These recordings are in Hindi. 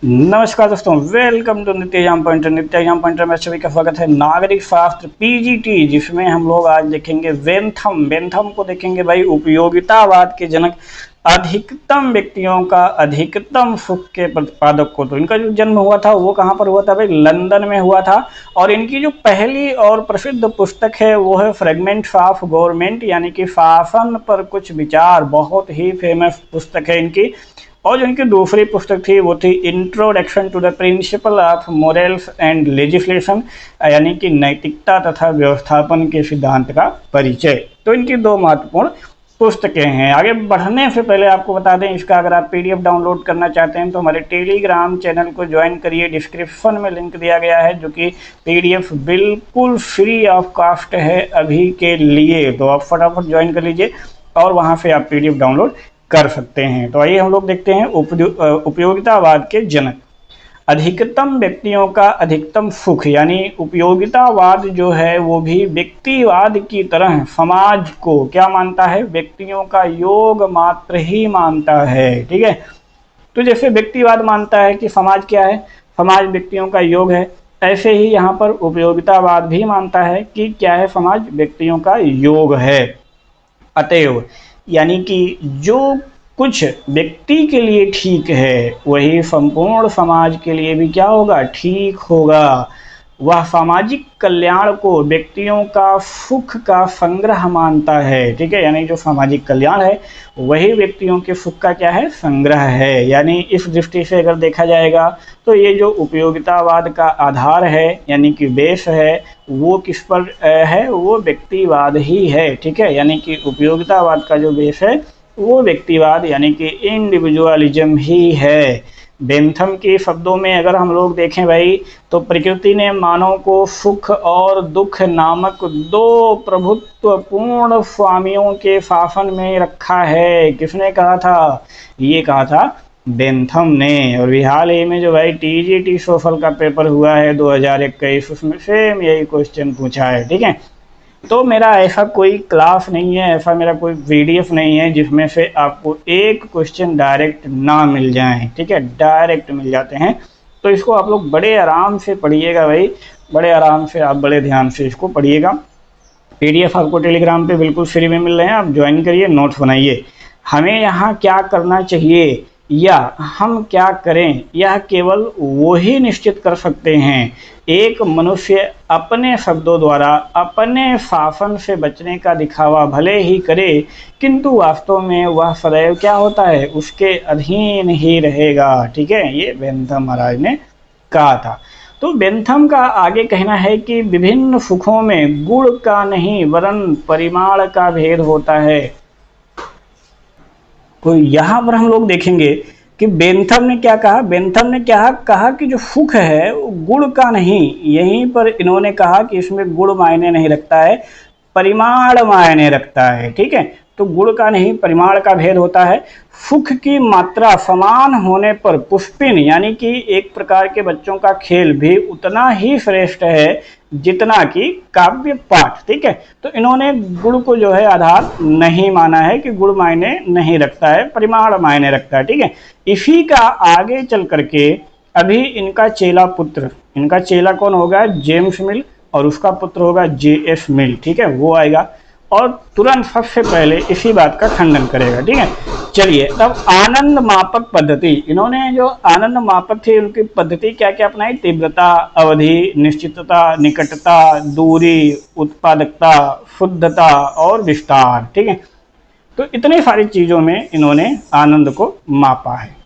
नमस्कार दोस्तों, वेलकम टू नित्य एग्जाम पॉइंटर। नित्य एग्जाम पॉइंटर में सभी का स्वागत है। नागरिक शास्त्र पीजीटी, जिसमें हम लोग आज देखेंगे बेंथम को देखेंगे भाई, उपयोगितावाद के जनक, अधिकतम व्यक्तियों का अधिकतम सुख के प्रतिपादक को। तो इनका जो जन्म हुआ था वो कहाँ पर हुआ था भाई? लंदन में हुआ था। और इनकी जो पहली और प्रसिद्ध पुस्तक है वो है फ्रेगमेंट्स ऑफ गवर्नमेंट, यानी कि शासन पर कुछ विचार। बहुत ही फेमस पुस्तक है इनकी। और जो इनकी दूसरी पुस्तक थी वो थी introduction to the principle of morals and legislation, यानी कि नैतिकता तथा व्यवस्थापन के सिद्धांत का परिचय। तो इनकी दो महत्वपूर्ण पुस्तकें हैं। आगे बढ़ने से पहले आपको बता दें, इसका अगर आप पीडीएफ डाउनलोड करना चाहते हैं तो हमारे टेलीग्राम चैनल को ज्वाइन करिए। डिस्क्रिप्शन में लिंक दिया गया है, जो कि पीडीएफ बिल्कुल फ्री ऑफ कॉस्ट है अभी के लिए। तो आप फटाफट ज्वाइन कर लीजिए और वहाँ से आप पीडीएफ डाउनलोड कर सकते हैं। तो आइए हम लोग देखते हैं उपयोगितावाद के जनक। अधिकतम व्यक्तियों का अधिकतम सुख, यानी उपयोगितावाद जो है वो भी व्यक्तिवाद की तरह समाज को क्या मानता है? व्यक्तियों का योग मात्र ही मानता है। ठीक है, तो जैसे व्यक्तिवाद मानता है कि समाज क्या है? समाज व्यक्तियों का योग है। ऐसे ही यहाँ पर उपयोगितावाद भी मानता है कि क्या है? समाज व्यक्तियों का योग है। अतएव यानी कि जो कुछ व्यक्ति के लिए ठीक है वही संपूर्ण समाज के लिए भी क्या होगा? ठीक होगा। वह सामाजिक कल्याण को व्यक्तियों का सुख का संग्रह मानता है। ठीक है, यानी जो सामाजिक कल्याण है वही व्यक्तियों के सुख का क्या है? संग्रह है। यानी इस दृष्टि से अगर देखा जाएगा तो ये जो उपयोगितावाद का आधार है, यानी कि बेस है, वो किस पर है? वो व्यक्तिवाद ही है। ठीक है, यानी कि उपयोगितावाद का जो बेस है वो व्यक्तिवाद यानी कि इंडिविजुअलिज्म ही है। बेंथम के शब्दों में अगर हम लोग देखें भाई, तो प्रकृति ने मानव को सुख और दुख नामक दो प्रभुत्वपूर्ण स्वामियों के शासन में रखा है। किसने कहा था? ये कहा था बेंथम ने। और हाल ही में जो भाई टीजीटी सोशल का पेपर हुआ है 2021, उसमें सेम यही क्वेश्चन पूछा है। ठीक है, तो मेरा ऐसा कोई क्लास नहीं है, ऐसा मेरा कोई पीडीएफ नहीं है जिसमें से आपको एक क्वेश्चन डायरेक्ट ना मिल जाए। ठीक है, डायरेक्ट मिल जाते हैं। तो इसको आप लोग बड़े आराम से पढ़िएगा भाई, बड़े आराम से, आप बड़े ध्यान से इसको पढ़िएगा। पीडीएफ आपको टेलीग्राम पे बिल्कुल फ्री में मिल रहे हैं, आप ज्वाइन करिए, नोट्स बनाइए। हमें यहाँ क्या करना चाहिए या हम क्या करें, यह केवल वो ही निश्चित कर सकते हैं। एक मनुष्य अपने शब्दों द्वारा अपने शासन से बचने का दिखावा भले ही करे, किंतु वास्तव में वह सदैव क्या होता है? उसके अधीन ही रहेगा। ठीक है, ये बेंथम महाराज ने कहा था। तो बेंथम का आगे कहना है कि विभिन्न सुखों में गुण का नहीं वरन परिमाण का भेद होता है। तो यहाँ पर हम लोग देखेंगे कि बेंथम ने क्या कहा? बेंथम ने क्या कहा कि जो सुख है वो गुण का नहीं, यहीं पर इन्होंने कहा कि इसमें गुण मायने नहीं रखता है, परिमाण मायने रखता है। ठीक है, तो गुण का नहीं परिमाण का भेद होता है। सुख की मात्रा समान होने पर पुष्पिन, यानी कि एक प्रकार के बच्चों का खेल भी उतना ही श्रेष्ठ है जितना कि काव्य पाठ। ठीक है, तो इन्होंने गुण को जो है आधार नहीं माना है कि गुण मायने नहीं रखता है, परिमाण मायने रखता है। ठीक है, इसी का आगे चल करके अभी इनका चेला पुत्र, इनका चेला कौन होगा? जेम्स मिल, और उसका पुत्र होगा जेएस मिल। ठीक है, वो आएगा और तुरंत सबसे पहले इसी बात का खंडन करेगा। ठीक है, चलिए तब आनंद मापक पद्धति, इन्होंने जो आनंद मापक थी उनकी पद्धति क्या क्या अपनाई? तीव्रता, अवधि, निश्चितता, निकटता, दूरी, उत्पादकता, शुद्धता और विस्तार। ठीक है, तो इतनी सारी चीजों में इन्होंने आनंद को मापा है।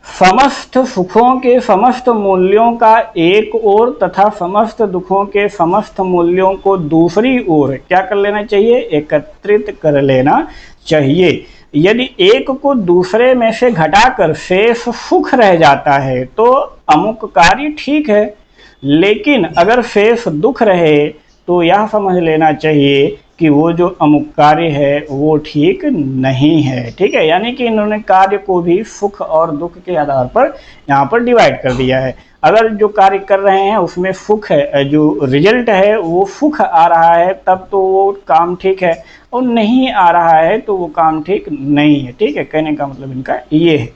समस्त सुखों के समस्त मूल्यों का एक ओर तथा समस्त दुखों के समस्त मूल्यों को दूसरी ओर क्या कर लेना चाहिए? एकत्रित कर लेना चाहिए। यदि एक को दूसरे में से घटाकर शेष सुख रह जाता है तो अमुक कार्य ठीक है, लेकिन अगर शेष दुख रहे तो यह समझ लेना चाहिए कि वो जो अमुक कार्य है वो ठीक नहीं है। ठीक है, यानी कि इन्होंने कार्य को भी सुख और दुख के आधार पर यहाँ पर डिवाइड कर दिया है। अगर जो कार्य कर रहे हैं उसमें सुख है, जो रिजल्ट है वो सुख आ रहा है, तब तो वो काम ठीक है, और नहीं आ रहा है तो वो काम ठीक नहीं है। ठीक है, कहने का मतलब इनका ये है।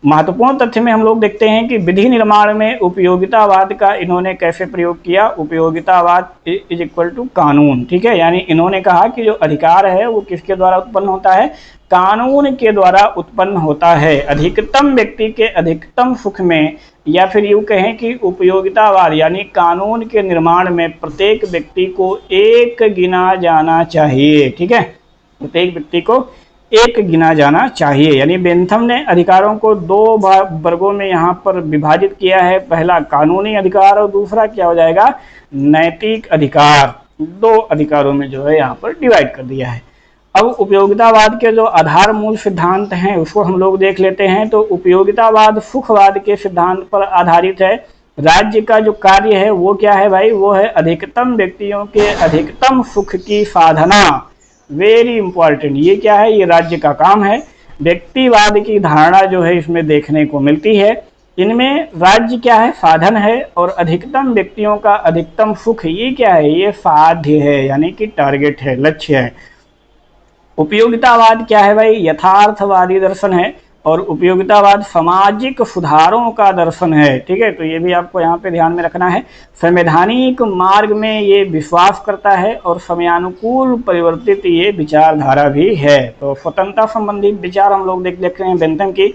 महत्वपूर्ण तथ्य में हम लोग देखते हैं कि विधि निर्माण में उपयोगितावाद का इन्होंने कैसे प्रयोग किया। उपयोगितावाद इज इक्वल टू कानून, ठीक है। यानी इन्होंने कहा कि जो अधिकार है वो किसके द्वारा उत्पन्न होता है, कानून के द्वारा उत्पन्न होता है। अधिकतम व्यक्ति के अधिकतम सुख में, या फिर यूँ कहें कि उपयोगितावाद यानी कानून के निर्माण में प्रत्येक व्यक्ति को एक गिना जाना चाहिए, ठीक है। प्रत्येक व्यक्ति को एक गिना जाना चाहिए। यानी बेंथम ने अधिकारों को दो वर्गों में यहाँ पर विभाजित किया है। पहला कानूनी अधिकार और दूसरा क्या हो जाएगा, नैतिक अधिकार। दो अधिकारों में जो है यहाँ पर डिवाइड कर दिया है। अब उपयोगितावाद के जो आधार मूल सिद्धांत हैं उसको हम लोग देख लेते हैं। तो उपयोगितावाद सुखवाद के सिद्धांत पर आधारित है। राज्य का जो कार्य है वो क्या है भाई, वो है अधिकतम व्यक्तियों के अधिकतम सुख की साधना। वेरी इंपॉर्टेंट, ये क्या है, ये राज्य का काम है। व्यक्तिवाद की धारणा जो है इसमें देखने को मिलती है। इनमें राज्य क्या है, साधन है, और अधिकतम व्यक्तियों का अधिकतम सुख ये क्या है, ये साध्य है, यानी कि टारगेट है, लक्ष्य है। उपयोगितावाद क्या है भाई, यथार्थवादी दर्शन है, और उपयोगितावाद सामाजिक सुधारों का दर्शन है, ठीक है। तो ये भी आपको यहाँ पे ध्यान में रखना है। संवैधानिक मार्ग में ये विश्वास करता है और समयानुकूल परिवर्तित ये विचारधारा भी है। तो स्वतंत्रता संबंधी विचार हम लोग देख रहे हैं बेंथम की।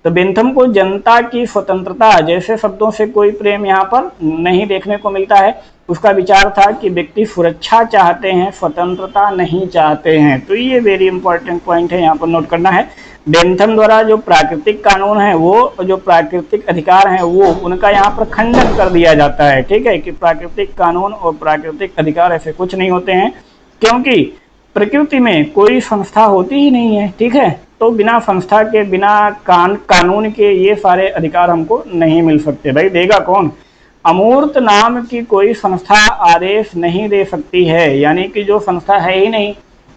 तो बेंथम को जनता की स्वतंत्रता जैसे शब्दों से कोई प्रेम यहाँ पर नहीं देखने को मिलता है। उसका विचार था कि व्यक्ति सुरक्षा चाहते हैं, स्वतंत्रता नहीं चाहते हैं। तो ये वेरी इंपॉर्टेंट पॉइंट है, यहाँ पर नोट करना है। बेंथम द्वारा जो प्राकृतिक कानून है वो, जो प्राकृतिक अधिकार हैं वो, उनका यहाँ पर खंडन कर दिया जाता है, ठीक है, कि प्राकृतिक कानून और प्राकृतिक अधिकार ऐसे कुछ नहीं होते हैं, क्योंकि प्रकृति में कोई संस्था होती ही नहीं है, ठीक है। तो बिना संस्था के, बिना कानून के ये सारे अधिकार हमको नहीं मिल सकते। भाई देगा कौन, अमूर्त नाम की कोई संस्था आदेश नहीं दे सकती है, यानी कि जो संस्था है ही नहीं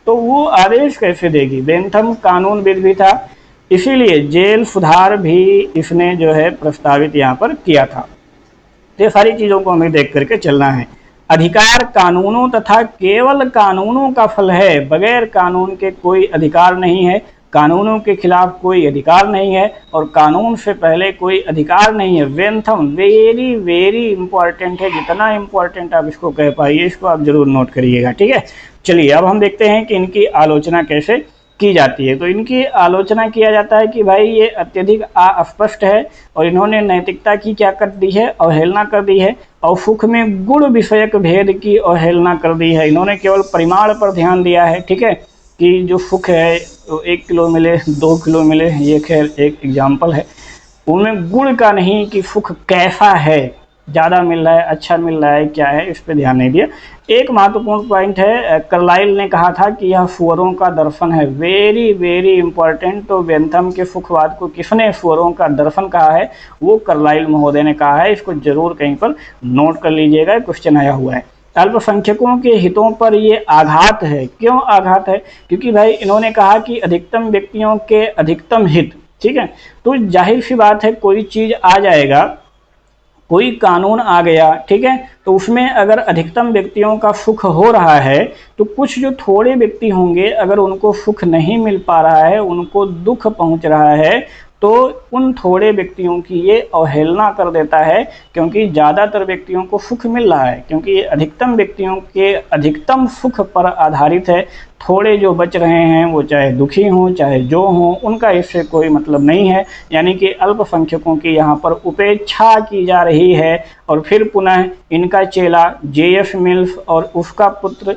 तो वो आदेश कैसे देगी। बेंथम कानूनविद भी था, इसीलिए जेल सुधार भी इसने जो है प्रस्तावित यहाँ पर किया था। ये सारी चीज़ों को हमें देख करके चलना है। अधिकार कानूनों तथा केवल कानूनों का फल है, बगैर कानून के कोई अधिकार नहीं है, कानूनों के खिलाफ कोई अधिकार नहीं है, और कानून से पहले कोई अधिकार नहीं है। बेंथम वेरी वेरी इंपॉर्टेंट है, जितना इंपॉर्टेंट आप इसको कह पाइए इसको आप जरूर नोट करिएगा, ठीक है। चलिए अब हम देखते हैं कि इनकी आलोचना कैसे की जाती है। तो इनकी आलोचना किया जाता है कि भाई ये अत्यधिक अस्पष्ट है, और इन्होंने नैतिकता की क्या कर दी है, अवहेलना कर दी है, और सुख में गुण विषयक भेद की अवहेलना कर दी है। इन्होंने केवल परिमाण पर ध्यान दिया है, ठीक है, कि जो सुख है 1 किलो मिले 2 किलो मिले, ये खैर एक एग्जाम्पल है। उनमें गुण का नहीं कि सुख कैसा है, ज़्यादा मिल रहा है, अच्छा मिल रहा है, क्या है, इस पर ध्यान नहीं दिया। एक महत्वपूर्ण पॉइंट है, कार्लाइल ने कहा था कि यह सुअरों का दर्शन है। Very very important. तो बेंथम के सुखवाद को किसने सुअरों का दर्शन कहा है, वो कार्लाइल महोदय ने कहा है। इसको जरूर कहीं पर नोट कर लीजिएगा, क्वेश्चन आया हुआ है। अल्पसंख्यकों के हितों पर ये आघात है। क्यों आघात है, क्योंकि भाई इन्होंने कहा कि अधिकतम व्यक्तियों के अधिकतम हित, ठीक है। तो जाहिर सी बात है, कोई चीज़ आ जाएगा, कोई कानून आ गया, ठीक है, तो उसमें अगर अधिकतम व्यक्तियों का सुख हो रहा है तो कुछ जो थोड़े व्यक्ति होंगे अगर उनको सुख नहीं मिल पा रहा है, उनको दुख पहुंच रहा है, तो उन थोड़े व्यक्तियों की ये अवहेलना कर देता है, क्योंकि ज़्यादातर व्यक्तियों को सुख मिल रहा है, क्योंकि ये अधिकतम व्यक्तियों के अधिकतम सुख पर आधारित है। थोड़े जो बच रहे हैं वो चाहे दुखी हों चाहे जो हों, उनका इससे कोई मतलब नहीं है। यानी कि अल्पसंख्यकों की यहाँ पर उपेक्षा की जा रही है। और फिर पुनः इनका चेला J.F. मिल्स और उसका पुत्र,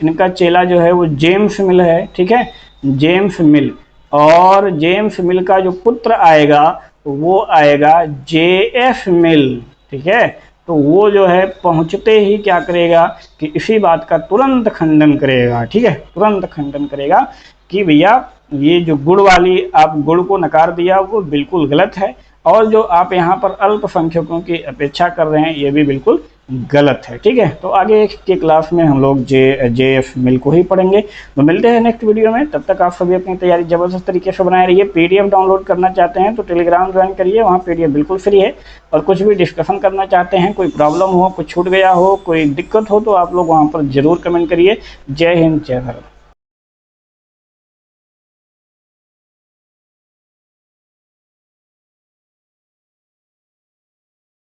इनका चेला जो है वो जेम्स मिल है, ठीक है, जेम्स मिल, और जेम्स मिल का जो पुत्र आएगा वो आएगा J.F. मिल, ठीक है। तो वो जो है पहुंचते ही क्या करेगा कि इसी बात का तुरंत खंडन करेगा, ठीक है, तुरंत खंडन करेगा कि भैया ये जो गुड़ वाली आप गुड़ को नकार दिया वो बिल्कुल गलत है, और जो आप यहाँ पर अल्पसंख्यकों की अपेक्षा कर रहे हैं ये भी बिल्कुल गलत है, ठीक है। तो आगे के क्लास में हम लोग J.F. मिल को ही पढ़ेंगे। तो मिलते हैं नेक्स्ट वीडियो में, तब तक आप सभी अपनी तैयारी ज़बरदस्त तरीके से बनाए रहिए। PDF डाउनलोड करना चाहते हैं तो टेलीग्राम ज्वाइन करिए, वहाँ PDF बिल्कुल फ्री है। और कुछ भी डिस्कशन करना चाहते हैं, कोई प्रॉब्लम हो, कुछ छूट गया हो, कोई दिक्कत हो, तो आप लोग वहाँ पर ज़रूर कमेंट करिए। जय हिंद, जय भारत।